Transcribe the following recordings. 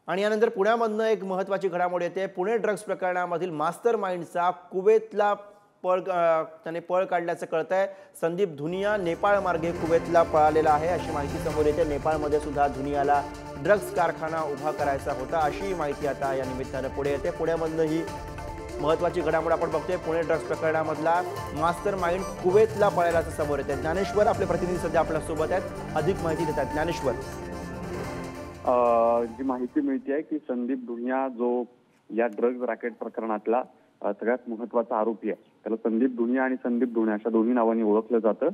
आणि यानंतर पुण्यामधनं एक महत्त्वाची घडामोड येते। पुणे ड्रग्ज प्रकरणामधील मास्टर माइंडचा कुवेतला त्याने पळ काढल्याचं कळतंय। संदीप धुनिया नेपाळ मार्गे कुवेतला पळालेला आहे अशी माहिती समोर येते। नेपाळमध्ये सुद्धा धुनियाला ड्रग्ज कारखाना उभा करायचा होता अशी माहिती आता या निमित्तानं पुढे येते। पुण्यामधनं ही महत्त्वाची घडामोड आपण बघतोय। पुणे ड्रग्ज प्रकरणामधला मास्टर माइंड कुवेतला पळायलाचं समोर येते। ज्ञानेश्वर आपले प्रतिनिधी सध्या आपल्या सोबत आहेत, अधिक माहिती देतात। ज्ञानेश्वर, जी माहिती मिळते आहे की संदीप धुनिया जो या ड्रग्ज रॅकेट प्रकरणातला सगळ्यात महत्त्वाचा आरोपी आहे, त्याला संदीप धुनिया आणि संदीप धुनिया अशा दोन्ही नावांनी ओळखलं जातं।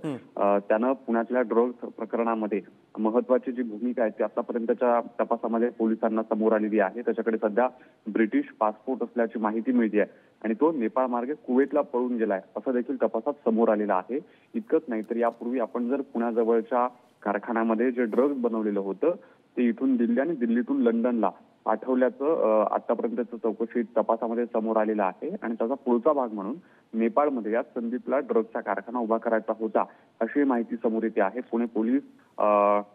त्यानं पुण्यातल्या ड्रग्ज प्रकरणामध्ये महत्त्वाची जी भूमिका आहे ती आतापर्यंतच्या तपासामध्ये पोलिसांना समोर आलेली आहे। त्याच्याकडे सध्या ब्रिटिश पासपोर्ट असल्याची माहिती मिळते आहे आणि तो नेपाळ मार्गे कुवेतला पळून गेलाय असं देखील तपासात समोर आलेलं आहे। इतकंच नाही तर यापूर्वी आपण जर पुण्याजवळच्या कारखान्यामध्ये जे ड्रग्ज बनवलेलं होतं ते इथून दिल्ली आणि दिल्लीतून लंडनला पाठवल्याचं आतापर्यंतच्या चौकशीत तपासामध्ये समोर आलेलं आहे आणि त्याचा पुढचा भाग म्हणून नेपाळमध्ये या संदीपला ड्रग्जचा कारखाना उभा करायचा होता अशी माहिती समोर येते आहे। पुणे पोलीस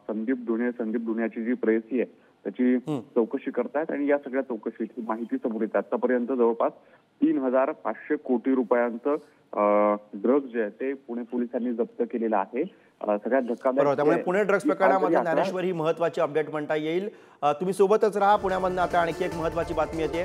संदीप धुनियाची जी प्रेयसी आहे त्याची चौकशी करतायत आणि या सगळ्या चौकशीत ही माहिती समोर येते। आतापर्यंत जवळपास 3,500 कोटी रुपयांचं ड्रग्ज जे आहे ते पुणे पोलिसांनी जप्त केलेलं आहे। सगळ्यात धक्कादायक त्यामुळे पुणे ड्रग्ज प्रकरणामध्ये ज्ञानेश्वर ही महत्त्वाची अपडेट म्हणता येईल। तुम्ही सोबतच राहा। पुण्यामधून आता आणखी एक महत्त्वाची बातमी येते।